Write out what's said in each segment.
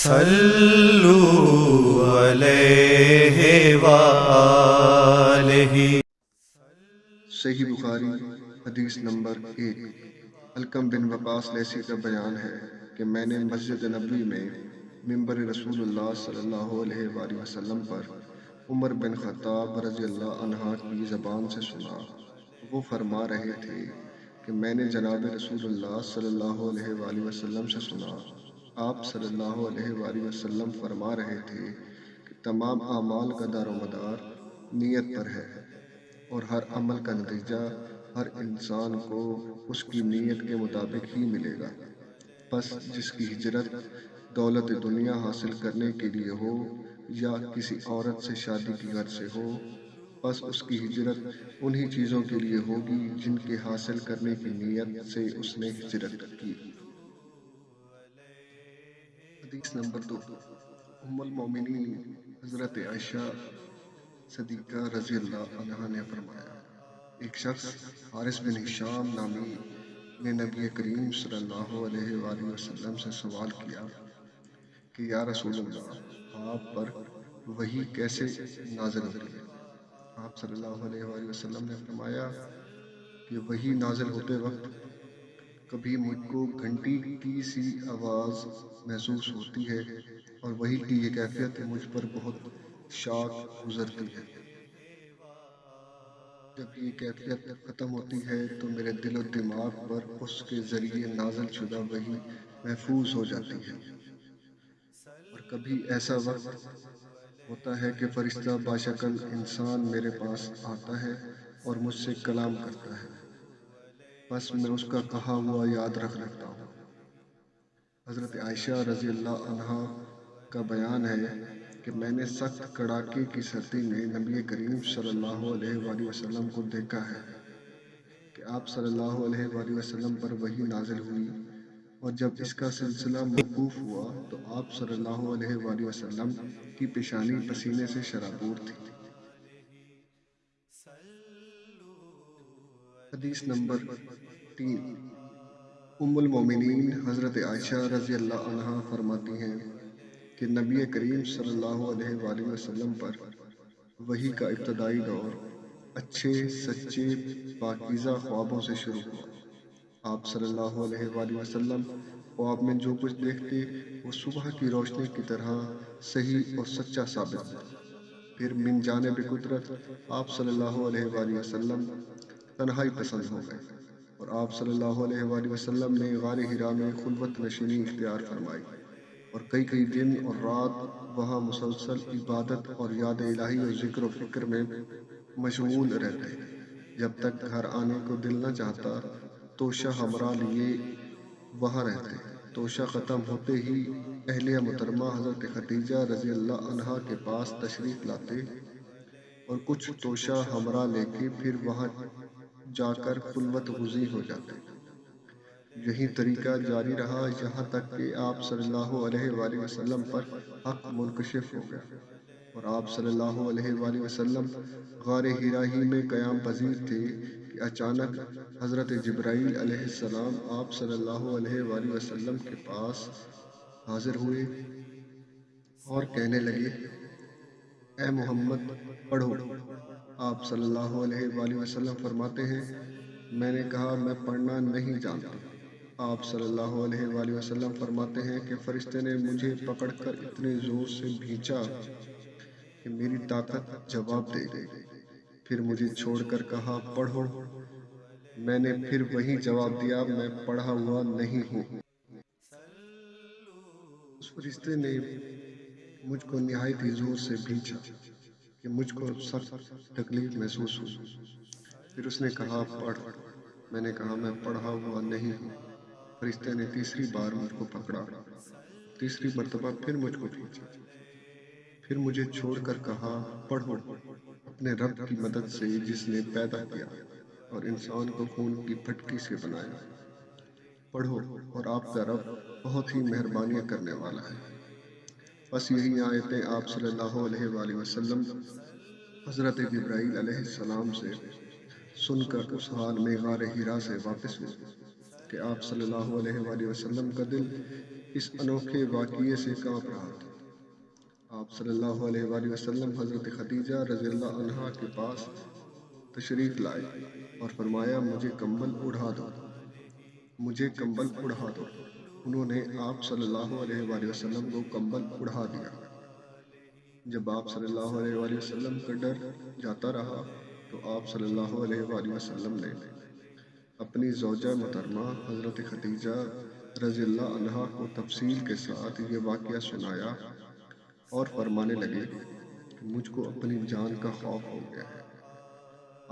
صلوا علیہ وآلہ۔ صحیح بخاری حدیث نمبر 1۔ علقم بن وقاص لیثی کا بیان ہے کہ میں نے مسجد نبوی میں منبر رسول اللہ صلی اللہ علیہ وآلہ وسلم پر عمر بن خطاب رضی اللہ عنہ کی زبان سے سنا۔ وہ فرما رہے تھے کہ میں نے جناب رسول اللہ صلی اللہ علیہ وآلہ وسلم سے سنا۔ آپ صلی اللہ علیہ وآلہ وسلم فرما رہے تھے کہ تمام اعمال کا دار و مدار نیت پر ہے، اور ہر عمل کا نتیجہ ہر انسان کو اس کی نیت کے مطابق ہی ملے گا۔ پس جس کی ہجرت دولت دنیا حاصل کرنے کے لیے ہو یا کسی عورت سے شادی کی غرض سے ہو، پس اس کی ہجرت انہی چیزوں کے لیے ہوگی جن کے حاصل کرنے کی نیت سے اس نے ہجرت کی۔ حدیث نمبر 2۔ ام المومنین حضرت عائشہ صدیقہ رضی اللہ عنہا نے فرمایا، ایک شخص حارث بن ہشام نامی نے نبی کریم صلی اللہ علیہ وآلہ وسلم سے سوال کیا کہ یا رسول اللہ، آپ پر وحی کیسے نازل ہوتی ہے؟ آپ صلی اللہ علیہ وآلہ وسلم نے فرمایا کہ وحی نازل ہوتے وقت کبھی مجھ کو گھنٹی کی سی آواز محسوس ہوتی ہے، اور وحی کی یہ کیفیت مجھ پر بہت شاق گزرتی ہے۔ جب یہ کیفیت ختم ہوتی ہے تو میرے دل و دماغ پر اس کے ذریعے نازل شدہ وحی محفوظ ہو جاتی ہے۔ اور کبھی ایسا وقت ہوتا ہے کہ فرشتہ باشکل انسان میرے پاس آتا ہے اور مجھ سے کلام کرتا ہے، بس میں اس کا کہا ہوا یاد رکھ لیتا ہوں۔ حضرت عائشہ رضی اللہ عنہا کا بیان ہے کہ میں نے سخت کڑاکے کی سردی میں نبی کریم صلی اللہ علیہ وآلہ وسلم کو دیکھا ہے کہ آپ صلی اللہ علیہ وآلہ وسلم پر وحی نازل ہوئی، اور جب اس کا سلسلہ موقوف ہوا تو آپ صلی اللہ علیہ وآلہ وسلم کی پیشانی پسینے سے شرابور تھی۔ حدیث نمبر 3۔ ام المومنین حضرت عائشہ رضی اللہ عنہا فرماتی ہیں کہ نبی کریم صلی اللہ علیہ وآلہ وسلم پر وحی کا ابتدائی دور اچھے سچے پاکیزہ خوابوں سے شروع ہوا۔ آپ صلی اللہ علیہ وآلہ وسلم خواب میں جو کچھ دیکھتے وہ صبح کی روشنی کی طرح صحیح اور سچا ثابت ہوتا۔ پھر من جانب قدرت آپ صلی اللہ علیہ وآلہ وسلم تنہائی پسند ہو گئے، اور آپ صلی اللہ علیہ وآلہ وسلم نے غار حرا میں خلوت نشینی اختیار فرمائی، اور کئی دن اور رات وہاں مسلسل عبادت اور یاد الہی اور ذکر و فکر میں مشغول رہتے، جب تک گھر آنے کو دل نہ چاہتا توشہ ہمراہ لیے وہاں رہتے۔ توشہ ختم ہوتے ہی اہلیہ محترمہ حضرت خدیجہ رضی اللہ عنہا کے پاس تشریف لاتے اور کچھ توشہ ہمراہ لے کے پھر وہاں جا کر خلوت گزین ہو جاتے۔ یہی طریقہ جاری رہا یہاں تک کہ آپ صلی اللہ علیہ وآلہ وسلم پر حق منکشف ہو گیا، اور آپ صلی اللہ علیہ وآلہ وسلم غار حرا ہی میں قیام پذیر تھے کہ اچانک حضرت جبرائیل علیہ السلام آپ صلی اللہ علیہ وآلہ وسلم کے پاس حاضر ہوئے اور کہنے لگے، اے محمد پڑھو۔ آپ صلی اللہ علیہ وآلہ وسلم فرماتے ہیں، میں نے کہا میں پڑھنا نہیں جانتا۔ آپ صلی اللہ علیہ وآلہ وسلم فرماتے ہیں کہ فرشتے نے مجھے پکڑ کر اتنے زور سے بھینچا کہ میری طاقت جواب دے گئی، پھر مجھے چھوڑ کر کہا پڑھو۔ میں نے پھر وہی جواب دیا، میں پڑھا ہوا نہیں ہوں۔ اس فرشتے نے مجھ کو نہایت ہی زور سے بھینچا کہ مجھ کو سخت تکلیف محسوس ہوئی۔ پھر اس نے کہا پڑھ۔ میں نے کہا میں پڑھا ہوا نہیں ہوں۔ فرشتے نے تیسری بار مجھ کو پکڑا، تیسری مرتبہ پھر مجھ کو بھینچا، پھر مجھے چھوڑ کر کہا پڑھو اپنے رب کی مدد سے جس نے پیدا کیا اور انسان کو خون کی پھٹکی سے بنایا، پڑھو اور آپ کا رب بہت ہی مہربانیاں کرنے والا ہے۔ بس یہی آیتیں آپ صلی اللہ علیہ وآلہ وسلم حضرت جبرائیل علیہ السلام سے سن کر اس حال میں غار حرا سے واپس ہوئے کہ آپ صلی اللہ علیہ وآلہ وسلم کا دل اس انوکھے واقعے سے کانپ رہا تھا۔ آپ صلی اللہ علیہ وآلہ وسلم حضرت خدیجہ رضی اللہ عنہا کے پاس تشریف لائے اور فرمایا مجھے کمبل اڑھا دو، مجھے کمبل اڑھا دو۔ انہوں نے آپ صلی اللہ علیہ وآلہ وسلم کو کمبل اڑھا دیا۔ جب آپ صلی اللہ علیہ وآلہ وسلم کا ڈر جاتا رہا تو آپ صلی اللہ علیہ وآلہ وسلم نے اپنی زوجہ محترمہ حضرت خدیجہ رضی اللہ عنہا کو تفصیل کے ساتھ یہ واقعہ سنایا اور فرمانے لگے کہ مجھ کو اپنی جان کا خوف ہو گیا ہے۔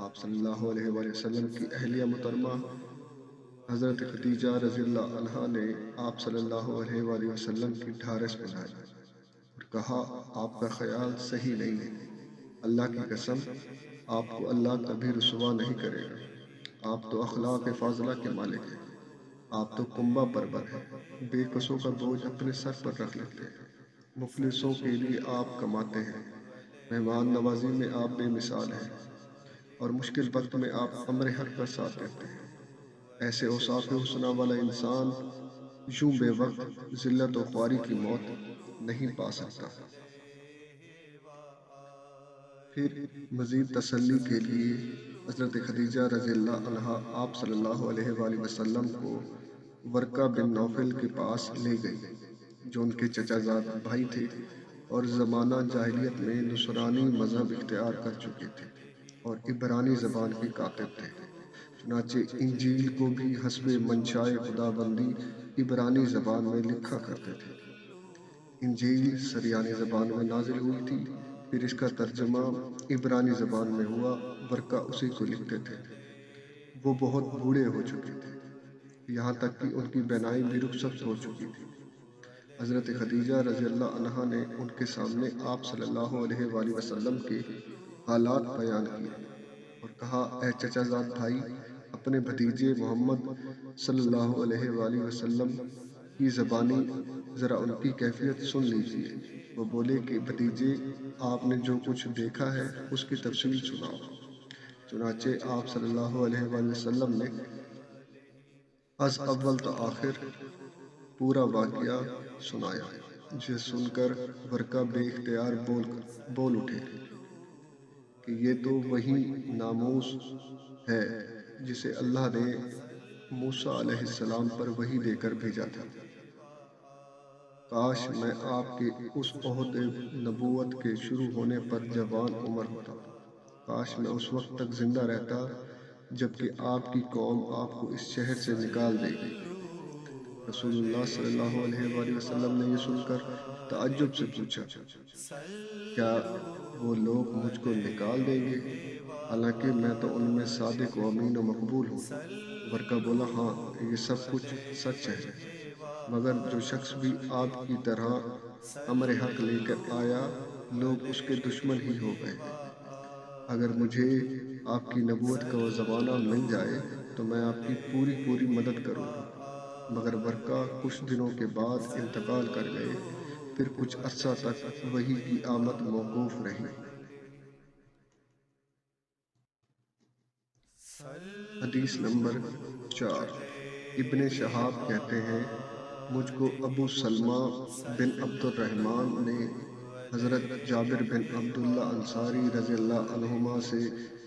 آپ صلی اللہ علیہ وآلہ وسلم کی اہلیہ محترمہ حضرت خدیجہ رضی اللہ عنہا نے آپ صلی اللہ علیہ وآلہ وسلم کی ڈھارس بندھائی اور کہا آپ کا خیال صحیح نہیں ہے، اللہ کی قسم آپ کو اللہ کبھی رسوا نہیں کرے گا، آپ تو اخلاق فاضلہ کے مالک ہیں، آپ تو کنبہ پرور ہیں، بے کسوں کا بوجھ اپنے سر پر رکھ لیتے ہیں، مفلسوں کے لیے آپ کماتے ہیں، مہمان نوازی میں آپ بے مثال ہیں اور مشکل وقت میں آپ امر حق کا ساتھ دیتے ہیں۔ ایسے اوصاف حسنہ والا انسان یوں بے وقت ذلت و خواری کی موت نہیں پا سکتا۔ پھر مزید تسلی کے لیے حضرت خدیجہ رضی اللہ عنہا آپ صلی اللہ علیہ وآلہ وسلم کو ورقہ بن نوفل کے پاس لے گئی جو ان کے چچا زاد بھائی تھے اور زمانہ جاہلیت میں نصرانی مذہب اختیار کر چکے تھے اور عبرانی زبان کے کاتب تھے۔ چنانچہ انجیل کو بھی حسب منشائے خداوندی عبرانی زبان میں لکھا کرتے تھے۔ انجیل سریانی زبان میں نازل ہوئی تھی، پھر اس کا ترجمہ عبرانی زبان میں ہوا، ورقہ اسی کو لکھتے تھے۔ وہ بہت بوڑھے ہو چکے تھے، یہاں تک کہ ان کی بینائی بھی رخصت ہو چکی تھی۔ حضرت خدیجہ رضی اللہ عنہا نے ان کے سامنے آپ صلی اللہ علیہ وآلہ وسلم کے حالات بیان کیے اور کہا اے چچا زاد بھائی، اپنے بھتیجے محمد صلی اللہ علیہ وآلہ وسلم کی زبانی ذرا ان کی کیفیت سن لیجئے۔ وہ بولے کہ بھتیجے آپ نے جو کچھ دیکھا ہے اس کی تفصیل سناؤ۔ چنانچہ آپ صلی اللہ علیہ وآلہ وسلم نے از اول تا آخر پورا واقعہ سنایا، جسے سن کر ورقہ بے اختیار بول اٹھے کہ یہ تو وہی ناموس ہے جسے اللہ نے موسیٰ علیہ السلام پر وحی دے کر بھیجا تھا۔ کاش میں آپ کے اس عہد نبوت کے شروع ہونے پر جوان عمر ہوتا، کاش میں اس وقت تک زندہ رہتا جبکہ آپ کی قوم آپ کو اس شہر سے نکال دے گی۔ رسول اللہ صلی اللہ علیہ وآلہ وسلم نے یہ سن کر تعجب سے پوچھا کیا وہ لوگ مجھ کو نکال دیں گے حالانکہ میں تو ان میں صادق و امین و مقبول ہوں؟ ورقہ بولا ہاں یہ سب کچھ سچ ہے، مگر جو شخص بھی آپ کی طرح امر حق لے کر آیا لوگ اس کے دشمن ہی ہو گئے ہیں۔ اگر مجھے آپ کی نبوت کا وہ زمانہ مل جائے تو میں آپ کی پوری مدد کروں گا، مگر ورقہ کچھ دنوں کے بعد انتقال کر گئے، پھر کچھ عرصہ تک وحی کی آمد موقوف رہی۔ حدیث نمبر 4۔ ابن شہاب کہتے ہیں مجھ کو ابو سلمہ بن عبد الرحمن نے حضرت جابر بن عبداللہ انصاری رضی اللہ عنہما سے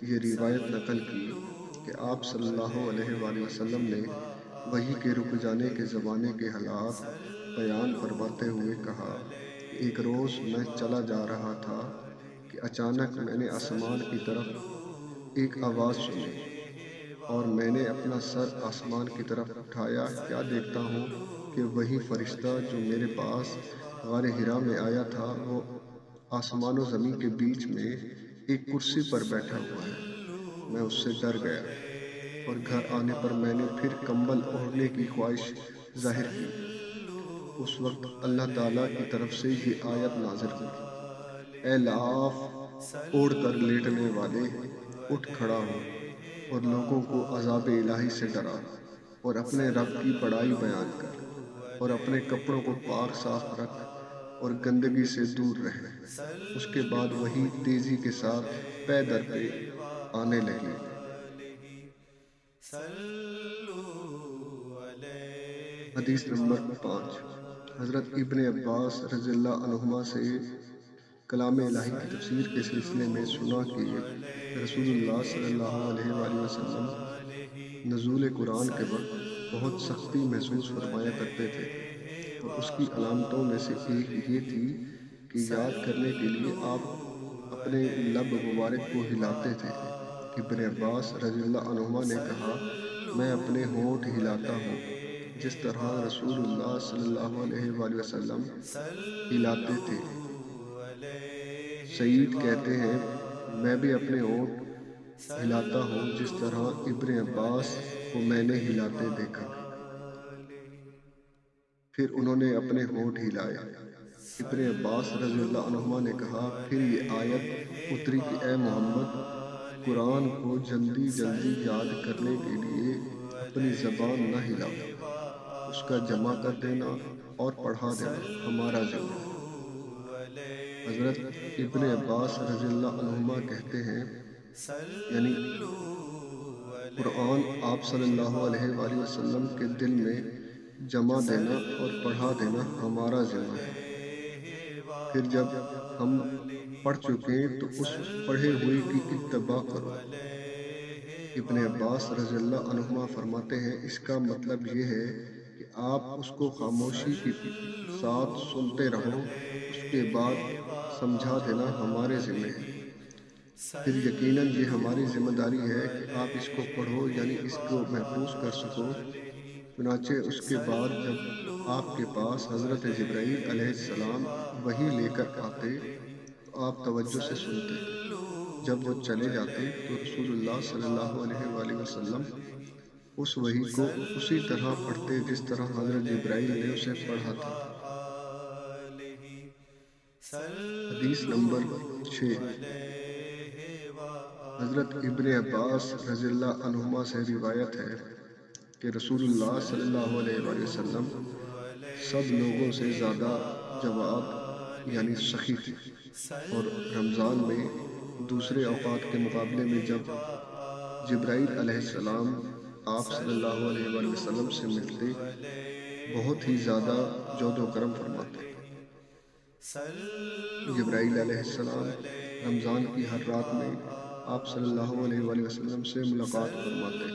یہ روایت نقل کی کہ آپ صلی اللہ علیہ وآلہ وسلم نے وحی کے رک جانے کے زمانے کے حالات بیان فرماتے ہوئے کہا کہ ایک روز میں چلا جا رہا تھا کہ اچانک میں نے آسمان کی طرف ایک آواز سنی اور میں نے اپنا سر آسمان کی طرف اٹھایا، کیا دیکھتا ہوں کہ وہی فرشتہ جو میرے پاس غار حرا میں آیا تھا وہ آسمان و زمین کے بیچ میں ایک کرسی پر بیٹھا ہوا ہے۔ میں اس سے ڈر گیا اور گھر آنے پر میں نے پھر کمبل اوڑھنے کی خواہش ظاہر کی۔ اس وقت اللہ تعالیٰ کی طرف سے یہ آیت نازل ہوئی، اے لاف اوڑھ کر لیٹنے والے، اٹھ کھڑا ہو اور لوگوں کو عذاب الہی سے ڈرا اور اپنے رب کی بڑائی بیان کر اور اپنے کپڑوں کو پاک صاف رکھ اور گندگی سے دور رہ۔ اس کے بعد وہی تیزی کے ساتھ پے در پہ آنے لگی۔ حدیث نمبر 5۔ حضرت ابن عباس رضی اللہ عنہما سے کلام الہی کی تفسیر کے سلسلے میں سنا کہ رسول اللہ صلی اللہ علیہ وآلہ وسلم نزول قرآن کے وقت بہت سختی محسوس فرمایا کرتے تھے، اور اس کی علامتوں میں سے ایک یہ تھی کہ یاد کرنے کے لیے آپ اپنے لب مبارک کو ہلاتے تھے۔ ابن عباس رضی اللہ عنہما نے کہا، میں اپنے ہونٹ ہلاتا ہوں جس طرح رسول اللہ صلی اللہ علیہ وآلہ وسلم ہلاتے تھے۔ سعید کہتے ہیں، میں بھی اپنے ہونٹ ہلاتا ہوں جس طرح ابن عباس کو میں نے ہلاتے دیکھا۔ پھر انہوں نے اپنے ہونٹ ہلائے۔ ابن عباس رضی اللہ عنہما نے کہا، پھر یہ آیت اتری کہ اے محمد، قرآن کو جلدی جلدی یاد کرنے کے لیے اپنی زبان نہ ہلاؤ، اس کا جمع کر دینا اور پڑھا دینا ہمارا ذمہ ہے۔ حضرت ابن عباس رضی اللہ عنہما کہتے ہیں، یعنی قرآن آپ صلی اللہ علیہ وآلہ وسلم کے دل میں جمع دینا اور پڑھا دینا ہمارا ذمہ ہے۔ پھر جب ہم پڑھ چکیں تو اس پڑھے ہوئے کی اتباع کرو۔ ابن عباس رضی اللہ عنہما فرماتے ہیں، اس کا مطلب یہ ہے کہ آپ اس کو خاموشی کے ساتھ سنتے رہو، اس کے بعد سمجھا دینا ہمارے ذمہ ہے۔ پھر یقیناً یہ ہماری ذمہ داری ہے کہ آپ اس کو پڑھو، یعنی اس کو محفوظ کر سکو۔ چنانچہ اس کے بعد جب آپ کے پاس حضرت جبرائیل علیہ السلام وحی لے کر آتے تو آپ توجہ سے سنتے۔ جب وہ چلے جاتے تو رسول اللہ صلی اللہ علیہ وآلہ وسلم اس وحی کو اسی طرح پڑھتے جس طرح حضرت جبرائیل نے اسے پڑھا تھا۔ حدیث نمبر 6۔ حضرت ابن عباس رضی اللہ عنہما سے روایت ہے کہ رسول اللہ صلی اللہ علیہ وآلہ وسلم سب لوگوں سے زیادہ جواد یعنی سخی تھے، اور رمضان میں دوسرے اوقات کے مقابلے میں جب جبرائیل علیہ السلام آپ صلی اللہ علیہ وآلہ وسلم سے ملتے بہت ہی زیادہ جود و کرم فرماتے۔ جبرائیل علیہ السلام رمضان کی ہر رات میں آپ صلی اللہ علیہ وآلہ وسلم سے ملاقات فرماتے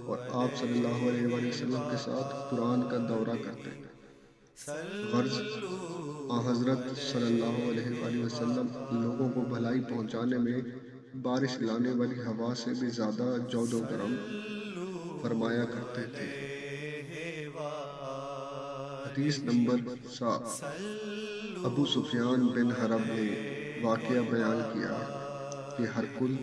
اور آپ صلی اللہ علیہ وآلہ وسلم کے ساتھ قرآن کا دورہ کرتے۔ غرض حضرت صلی اللہ علیہ وآلہ وسلم لوگوں کو بھلائی پہنچانے میں بارش لانے والی ہوا سے بھی زیادہ جود و کرم فرمایا کرتے تھے۔ حدیث نمبر 7۔ ابو سفیان بن حرب نے واقعہ بیان کیا کہ ہرقل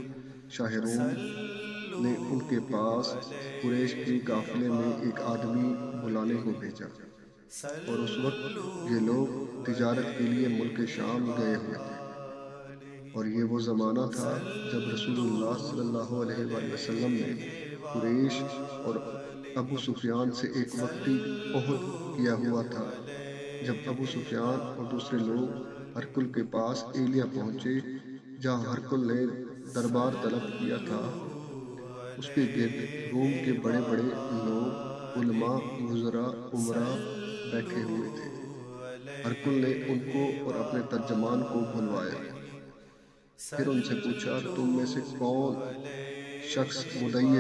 شاہ روم نے ان کے پاس قریش کے قافلے میں ایک آدمی بلانے کو بھیجا، اور اس وقت یہ لوگ تجارت کے لیے ملک شام گئے ہوئے تھے، اور یہ وہ زمانہ تھا جب رسول اللہ صلی اللہ علیہ وآلہ وسلم نے قریش اور ابو سفیان سے ایک وقتی عہد کیا ہوا تھا۔ جب ابو سفیان اور دوسرے لوگ ہرقل کے پاس ایلیا پہنچے جہاں ہرقل نے دربار طلب کیا تھا، اس کے گرد روم کے بڑے بڑے لوگ، علماء، وزراء، امراء بیٹھے ہوئے تھے۔ ہرقل نے ان کو اور اپنے ترجمان کو بلوایا، پھر ان سے پوچھا، تم میں سے کون شخص مدعی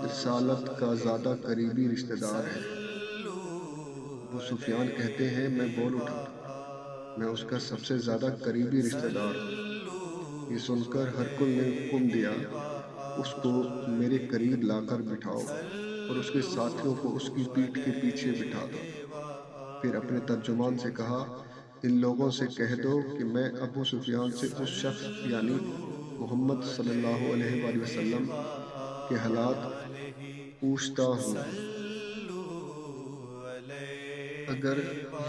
رسالت کا زیادہ قریبی رشتہ دار ہے؟ ابو سفیان کہتے ہیں، میں بول اٹھا، میں اس کا سب سے زیادہ قریبی رشتہ دار ہوں۔ یہ سن کر ہرقل نے حکم دیا، اس کو میرے قریب لا کر بٹھاؤ اور اس کے ساتھیوں کو اس کی پیٹھ کے پیچھے بٹھا دو۔ پھر اپنے ترجمان سے کہا، ان لوگوں سے کہہ دو کہ میں ابو سفیان سے اس شخص یعنی محمد صلی اللہ علیہ وآلہ وسلم کے حالات پوچھتا ہوں۔ اگر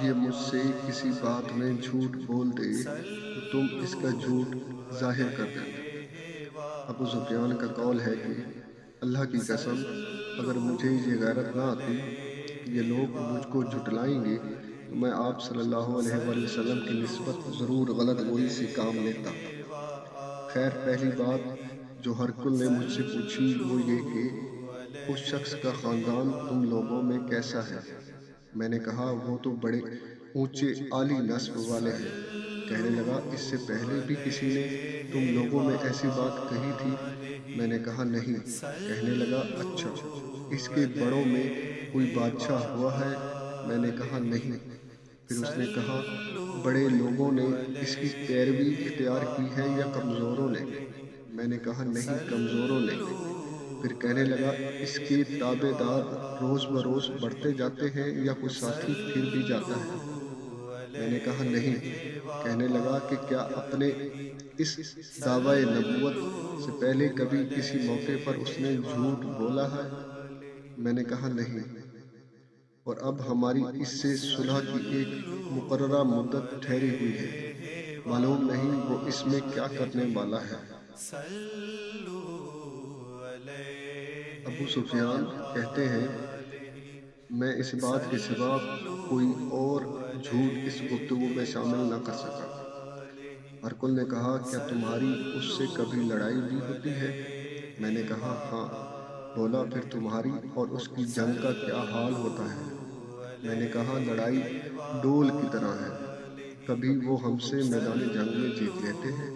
یہ مجھ سے کسی بات میں جھوٹ بول دے تو تم اس کا جھوٹ ظاہر کر دینا۔ ابو سفیان کا قول ہے کہ اللہ کی قسم، اگر مجھے یہ غیرت نہ آتی کہ یہ لوگ مجھ کو جھٹلائیں گے تو میں آپ صلی اللہ علیہ وآلہ وسلم کی نسبت ضرور غلط گوئی سے کام لیتا۔ خیر، پہلی بات جو ہرقل نے مجھ سے پوچھی وہ یہ کہ اس شخص کا خاندان تم لوگوں میں کیسا ہے؟ میں نے کہا وہ تو بڑے اونچے عالی نسب والے ہیں۔ کہنے لگا اس سے پہلے بھی کسی نے تم لوگوں میں ایسی بات کہی تھی؟ میں نے کہا نہیں۔ کہنے لگا اچھا، اس کے بڑوں میں کوئی بادشاہ ہوا ہے؟ میں نے کہا نہیں۔ پھر اس نے کہا بڑے لوگوں نے اس کی پیروی اختیار کی ہے یا کمزوروں نے؟ میں نے کہا نہیں، کمزوروں نے۔ پھر کہنے لگا اس کے تابع دار روز بروز بڑھتے جاتے ہیں یا کوئی ساتھی پھر بھی جاتا ہے؟ میں نے کہا نہیں۔ کہنے لگا کہ کیا اپنے اس دعوی نبوت سے پہلے کبھی کسی موقع پر اس نے جھوٹ بولا ہے؟ میں نے کہا نہیں۔ اور اب ہماری اس سے صلح کی ایک مقررہ مدت ٹھہری ہوئی ہے، معلوم نہیں وہ اس میں کیا کرنے والا ہے۔ ابو سفیان کہتے ہیں میں اس بات کے سوا کوئی اور جھوٹ اس گفتگو میں شامل نہ کر سکا۔ ہرکل نے کہا کیا تمہاری اس سے کبھی لڑائی بھی ہوتی ہے؟ میں نے کہا ہاں۔ بولا پھر تمہاری اور اس کی جنگ کا کیا حال ہوتا ہے؟ میں نے کہا لڑائی ڈول کی طرح ہے، کبھی وہ ہم سے میدان جنگ میں جیت لیتے ہیں،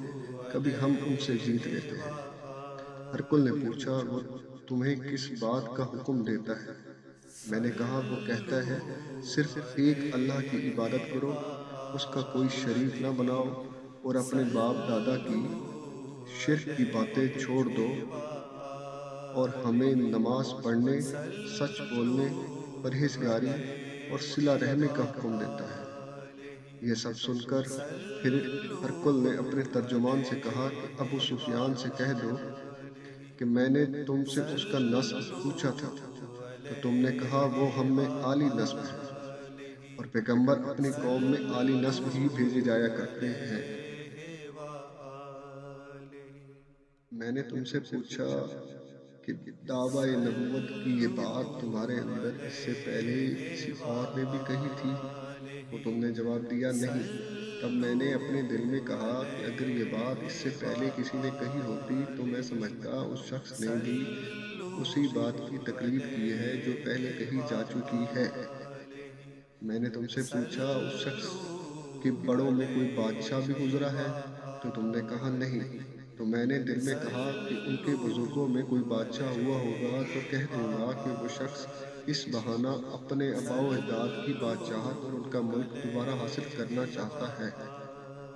کبھی ہم ان سے جیت لیتے ہیں۔ ہرکل نے پوچھا وہ تمہیں کس بات کا حکم دیتا ہے؟ میں نے کہا وہ کہتا ہے صرف ایک اللہ کی عبادت کرو، اس کا کوئی شریک نہ بناؤ، اور اپنے باپ دادا کی شرک کی باتیں چھوڑ دو، اور ہمیں نماز پڑھنے، سچ بولنے، پرہیزگاری اور صلہ رحمی کا حکم دیتا ہے۔ یہ سب سن کر پھر ہرکل نے اپنے ترجمان سے کہا کہ ابو سفیان سے کہہ دو کہ میں نے تم سے اس کا نسب پوچھا تھا تو تم نے کہا وہ ہم میں عالی نسب ہے، اور پیغمبر اپنی قوم میں عالی نسب ہی بھیجے جایا کرتے ہیں۔ میں نے تم سے پوچھا کہ دعوی نبوت کی یہ بات تمہارے اندر اس سے پہلے کسی اور نے بھی کہی تھی؟ تو تم نے جواب دیا نہیں۔ تب میں نے اپنے دل میں کہا کہ اگر یہ بات اس سے پہلے کسی نے کہی ہوتی تو میں سمجھتا اس شخص نے بھی اسی بات کی تقلید کی ہے جو پہلے کہی جا چکی ہے۔ میں نے تم سے پوچھا اس شخص کے بڑوں میں کوئی بادشاہ بھی گزرا ہے؟ تو تم نے کہا نہیں۔ تو میں نے دل میں کہا کہ ان کے بزرگوں میں کوئی بادشاہ ہوا ہوگا تو کہہ دوں گا کہ وہ شخص اس بہانہ اپنے آباء و اجداد کی بادشاہت اور ان کا ملک دوبارہ حاصل کرنا چاہتا ہے۔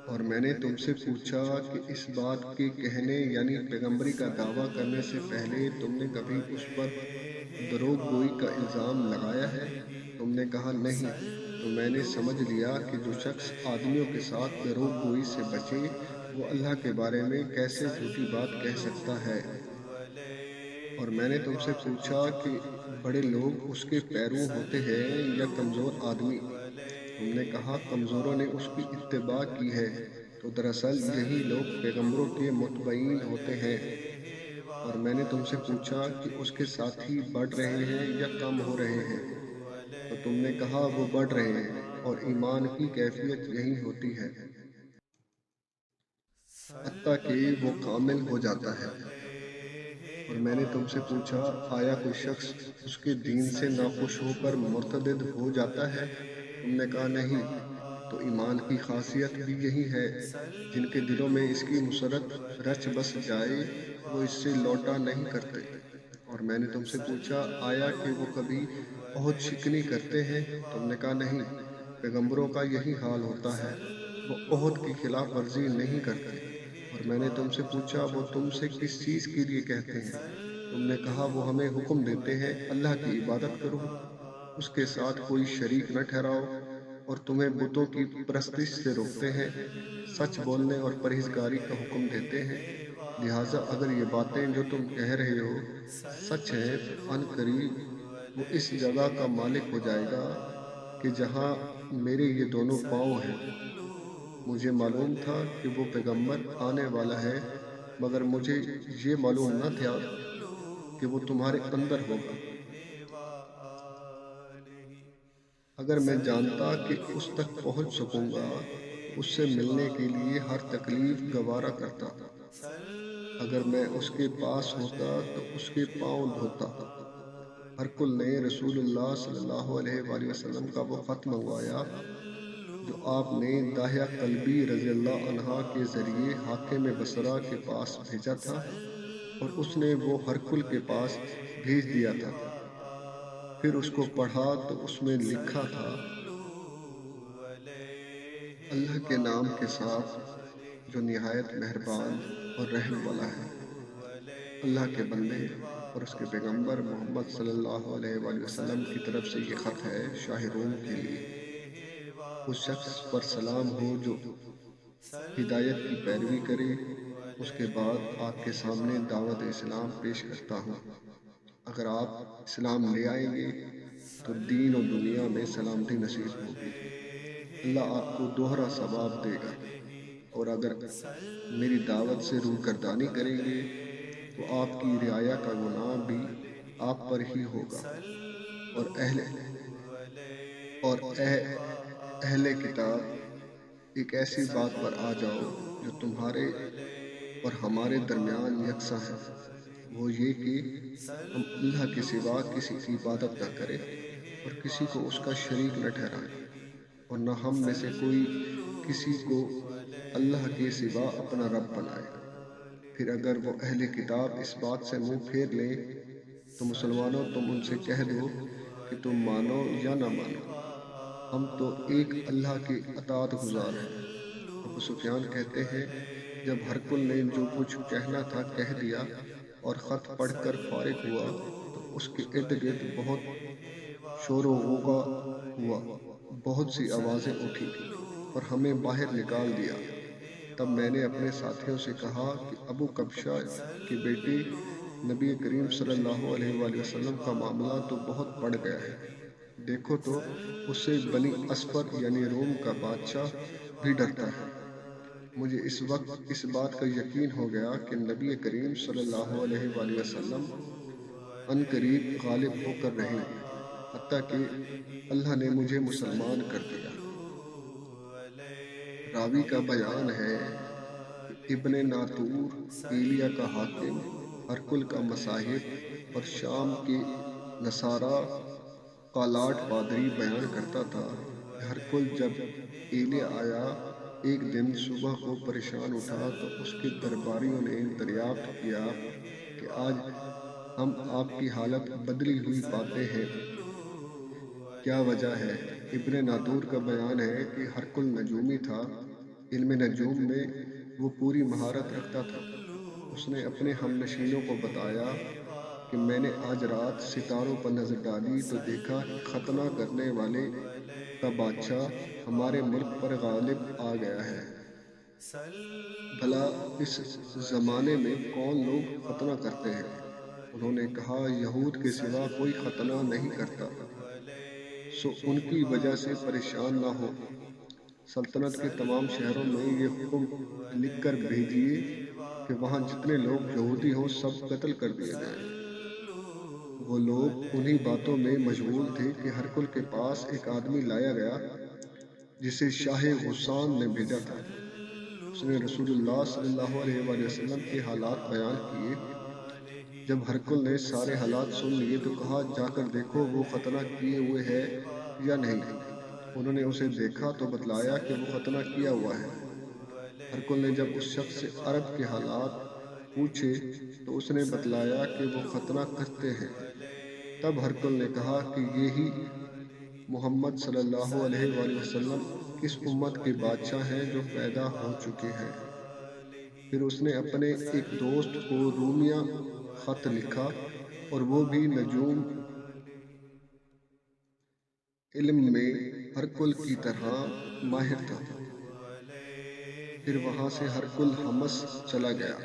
اور میں نے تم سے پوچھا کہ اس بات کے کہنے یعنی پیغمبری کا دعویٰ کرنے سے پہلے تم نے کبھی اس پر دروغ گوئی کا الزام لگایا ہے؟ تم نے کہا نہیں۔ تو میں نے سمجھ لیا کہ جو شخص آدمیوں کے ساتھ دروغ گوئی سے بچے وہ اللہ کے بارے میں کیسے جھوٹی بات کہہ سکتا ہے۔ اور میں نے تم سے پوچھا کہ بڑے لوگ اس کے پیرو ہوتے ہیں یا کمزور آدمی؟ تم نے کہا کمزوروں نے اس کی اتباع کی ہے، تو دراصل یہی لوگ پیغمبروں کے متبعین ہوتے ہیں۔ اور میں نے تم سے پوچھا کہ اس کے ساتھی بڑھ رہے ہیں یا کم ہو رہے ہیں؟ تو تم نے کہا وہ بڑھ رہے ہیں، اور ایمان کی کیفیت یہی ہوتی ہے حتیٰ کہ وہ کامل ہو جاتا ہے۔ اور میں نے تم سے پوچھا آیا کوئی شخص اس کے دین سے ناخوش ہو کر مرتد ہو جاتا ہے؟ تم نے کہا نہیں۔ تو ایمان کی خاصیت بھی یہی ہے، جن کے دلوں میں اس کی مسرت رچ بس جائے وہ اس سے لوٹا نہیں کرتے۔ اور میں نے تم سے پوچھا آیا کہ وہ کبھی عہد شکنی کرتے ہیں؟ تم نے کہا نہیں۔ پیغمبروں کا یہی حال ہوتا ہے، وہ عہد کی خلاف ورزی نہیں کرتے۔ اور میں نے تم سے پوچھا وہ تم سے کس چیز کے لیے کہتے ہیں؟ تم نے کہا وہ ہمیں حکم دیتے ہیں اللہ کی عبادت کرو، اس کے ساتھ کوئی شریک نہ ٹھہراؤ، اور تمہیں بتوں کی پرستش سے روکتے ہیں، سچ بولنے اور پرہیزگاری کا حکم دیتے ہیں۔ لہٰذا اگر یہ باتیں جو تم کہہ رہے ہو سچ ہیں تو ان قریب وہ اس جگہ کا مالک ہو جائے گا کہ جہاں میرے یہ دونوں پاؤں ہیں۔ مجھے معلوم تھا کہ وہ پیغمبر آنے والا ہے، مگر مجھے یہ معلوم نہ تھا کہ وہ تمہارے اندر ہوگا۔ اگر میں جانتا کہ اس تک پہنچ سکوں گا تو اس سے ملنے کے لیے ہر تکلیف گوارا کرتا، اگر میں اس کے پاس ہوتا تو اس کے پاؤں دھوتا۔ ہرکل نے رسول اللہ صلی اللہ علیہ وآلہ وسلم کا وہ خط منگوایا جو آپ نے داہیہ قلبی رضی اللہ عنہا کے ذریعے حاکم بصرہ کے پاس بھیجا تھا، اور اس نے وہ ہرکل کے پاس بھیج دیا تھا۔ پھر اس کو پڑھا تو اس میں لکھا تھا: اللہ کے نام کے ساتھ جو نہایت مہربان اور رحم والا ہے۔ اللہ کے بندے اور اس کے پیغمبر محمد صلی اللہ علیہ وآلہ وسلم کی طرف سے یہ خط ہے شاہ روم کے لیے۔ اس شخص پر سلام ہو جو ہدایت کی پیروی کرے۔ اس کے بعد آپ کے سامنے دعوت اسلام پیش کرتا ہوں۔ اگر آپ اسلام لے آئیں گے تو دین و دنیا میں سلامتی نصیب ہوگی۔ اللہ آپ کو دوہرا ثواب دے گا، اور اگر میری دعوت سے روگردانی کریں گے تو آپ کی رعایا کا گناہ بھی آپ پر ہی ہوگا۔ اور اہل کتاب، ایک ایسی بات پر آ جاؤ جو تمہارے اور ہمارے درمیان یکساں ہے، وہ یہ کہ ہم اللہ کے سوا کسی کی عبادت نہ کریں اور کسی کو اس کا شریک نہ ٹھہرائیں، اور نہ ہم میں سے کوئی کسی کو اللہ کے سوا اپنا رب بنائے۔ پھر اگر وہ اہل کتاب اس بات سے منہ پھیر لیں تو مسلمانوں تم ان سے کہہ دو کہ تم مانو یا نہ مانو، ہم تو ایک اللہ کے اطاعت گزار ہیں۔ ابو سفیان کہتے ہیں جب ہرکل نے جو کچھ کہنا تھا کہہ دیا اور خط پڑھ کر فارغ ہوا تو اس کے ارد گرد بہت شور و غوغا ہوا، بہت سی آوازیں اٹھی اور ہمیں باہر نکال دیا۔ تب میں نے اپنے ساتھیوں سے کہا کہ ابو کبشہ کے بیٹے نبی کریم صلی اللہ علیہ وآلہ وسلم کا معاملہ تو بہت بڑھ گیا ہے، دیکھو تو اس سے بنی اسفر یعنی روم کا بادشاہ بھی ڈرتا ہے۔ مجھے اس وقت اس بات کا یقین ہو گیا کہ نبی کریم صلی اللہ علیہ وآلہ وسلم ان قریب غالب ہو کر رہیں، حتیٰ کہ اللہ نے مجھے مسلمان کر دیا۔ راوی کا بیان ہے کہ ابن ناطور ایلیا کا حاکم، ہرکل کا مصاحب اور شام کے نصارہ قالاٹ پادری بیان کرتا تھا کہ ہرکل جب ایلیا آیا ایک دن صبح کو پریشان اٹھا تو اس کے درباریوں نے دریافت کیا کہ آج ہم آپ کی حالت بدلی ہوئی پاتے ہیں، کیا وجہ ہے؟ ابن ناطور کا بیان ہے کہ ہرکل نجومی تھا، علم نجوم میں وہ پوری مہارت رکھتا تھا۔ اس نے اپنے ہم نشینوں کو بتایا کہ میں نے آج رات ستاروں پر نظر ڈالی تو دیکھا کہ ختنہ کرنے والے کا بادشاہ ہمارے ملک پر غالب آ گیا ہے۔ بھلا اس زمانے میں کون لوگ ختنہ کرتے ہیں؟ انہوں نے کہا یہود کے سوا کوئی ختنہ نہیں کرتا، سو ان کی وجہ سے پریشان نہ ہو۔ سلطنت کے تمام شہروں میں یہ حکم لکھ کر بھیجیے کہ وہاں جتنے لوگ یہودی ہوں سب قتل کر دیے جائیں۔ وہ لوگ انہی باتوں میں مشغول تھے کہ ہرکل کے پاس ایک آدمی لایا گیا جسے شاہ غسان نے بھیجا تھا۔ اس نے رسول اللہ صلی اللہ علیہ وآلہ وسلم کے حالات بیان کیے۔ جب ہرکل نے سارے حالات سن لیے تو کہا جا کر دیکھو وہ ختنہ کیے ہوئے ہے یا نہیں۔ انہوں نے اسے دیکھا تو بتلایا کہ وہ ختنہ کیا ہوا ہے۔ ہرکل نے جب اس شخص سے عرب کے حالات پوچھے تو اس نے بتلایا کہ وہ ختنہ کرتے ہیں۔ تب ہرکل نے کہا کہ یہی محمد صلی اللہ علیہ وآلہ وسلم کس امت کے بادشاہ ہیں جو پیدا ہو چکے ہیں۔ پھر اس نے اپنے ایک دوست کو رومیہ خط لکھا، اور وہ بھی نجوم علم میں ہرکل کی طرح ماہر تھا۔ پھر وہاں سے ہرکل حمص چلا گیا۔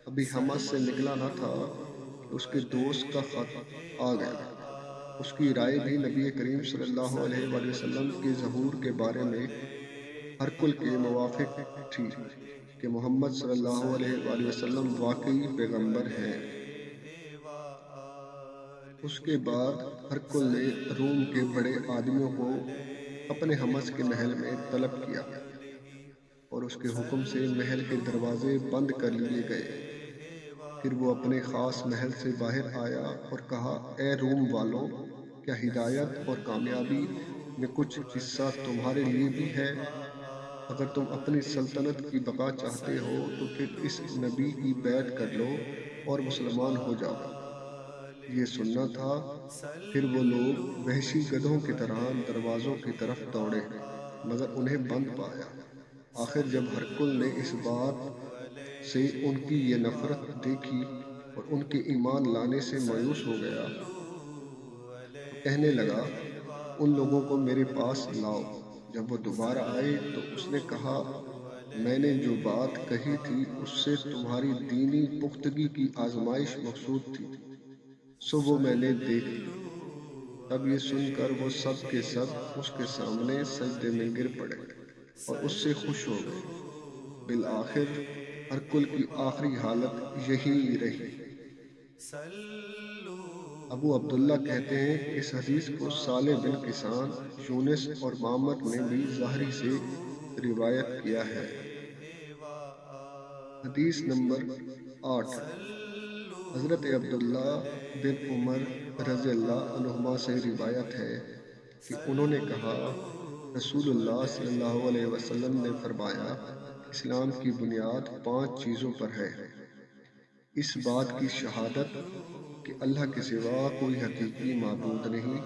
ابھی حمص سے نکلا نہ تھا کہ اس کے دوست کا خط آ گیا۔ اس کی رائے بھی نبی کریم صلی اللہ علیہ وآلہ وسلم کے ظہور کے بارے میں ہرکل کے موافق تھی کہ محمد صلی اللہ علیہ وآلہ وسلم واقعی پیغمبر ہیں۔ اس کے بعد ہرکل نے روم کے بڑے آدمیوں کو اپنے حمص کے محل میں طلب کیا، اور اس کے حکم سے محل کے دروازے بند کر لیے گئے۔ پھر وہ اپنے خاص محل سے باہر آیا اور کہا، اے روم والوں، کیا ہدایت اور کامیابی میں کچھ حصہ تمہارے لیے بھی ہے؟ اگر تم اپنی سلطنت کی بقا چاہتے ہو تو پھر اس نبی کی بیعت کر لو اور مسلمان ہو جاؤ۔ یہ سننا تھا۔ پھر وہ لوگ وحشی گدھوں کی طرح دروازوں کی طرف دوڑے مگر انہیں بند پایا۔ آخر جب ہرکل نے اس بات سے ان کی یہ نفرت دیکھی اور ان کے ایمان لانے سے مایوس ہو گیا تو کہنے لگا، ان لوگوں کو میرے پاس لاؤ۔ جب وہ دوبارہ آئے تو اس نے کہا، میں نے جو بات کہی تھی اس سے تمہاری دینی پختگی کی آزمائش مقصود تھی، سو وہ میں نے دیکھ لی۔ تب یہ سن کر وہ سب کے سب اس کے سامنے سجدے میں گر پڑے اور اس سے خوش ہو گئے۔ بالآخر ہرکل کی آخری حالت یہی رہی۔ ابو عبداللہ کہتے ہیں کہ اس حدیث کو صالح بن کیسان، یونس اور معمر نے بھی ظاہری سے روایت کیا ہے۔ حدیث نمبر 8۔ حضرت عبداللہ بن عمر رضی اللہ عنہما سے روایت ہے کہ انہوں نے کہا، رسول اللہ صلی اللہ علیہ وسلم نے فرمایا، اسلام کی بنیاد 5 چیزوں پر ہے۔ اس بات کی شہادت کہ اللہ کے سوا کوئی حقیقی معبود نہیں،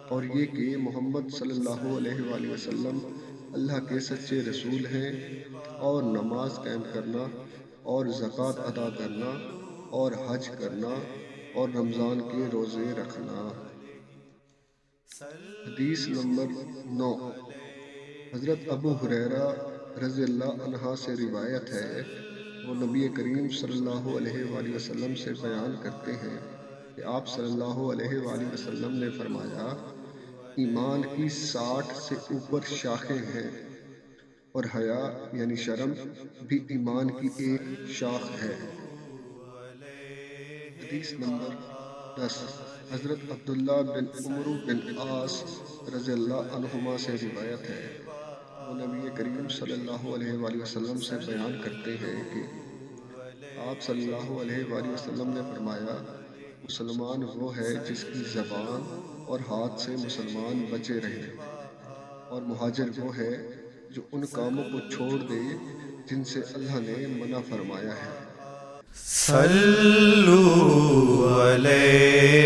اور یہ کہ محمد صلی اللہ علیہ وآلہ وسلم اللہ کے سچے رسول ہیں، اور نماز قائم کرنا اور زکوٰۃ ادا کرنا اور حج کرنا اور رمضان کے روزے رکھنا۔ حدیث نمبر 9۔ حضرت ابو ہریرہ رضی اللہ عنہ سے روایت ہے، وہ نبی کریم صلی اللہ علیہ وآلہ وسلم سے بیان کرتے ہیں کہ آپ صلی اللہ علیہ وآلہ وسلم نے فرمایا، ایمان کی 60 سے اوپر شاخیں ہیں، اور حیا یعنی شرم بھی ایمان کی ایک شاخ ہے۔ حدیث نمبر 10۔ حضرت عبداللہ بن عمرو بن عاص رضی اللہ عنہما سے روایت ہے، وہ نبی کریم صلی اللہ علیہ وآلہ وسلم سے بیان کرتے ہیں کہ آپ صلی اللہ علیہ وآلہ وسلم نے فرمایا، مسلمان وہ ہے جس کی زبان اور ہاتھ سے مسلمان بچے رہیں، اور مہاجر وہ ہے جو ان کاموں کو چھوڑ دے جن سے اللہ نے منع فرمایا ہے۔ صلو علیہ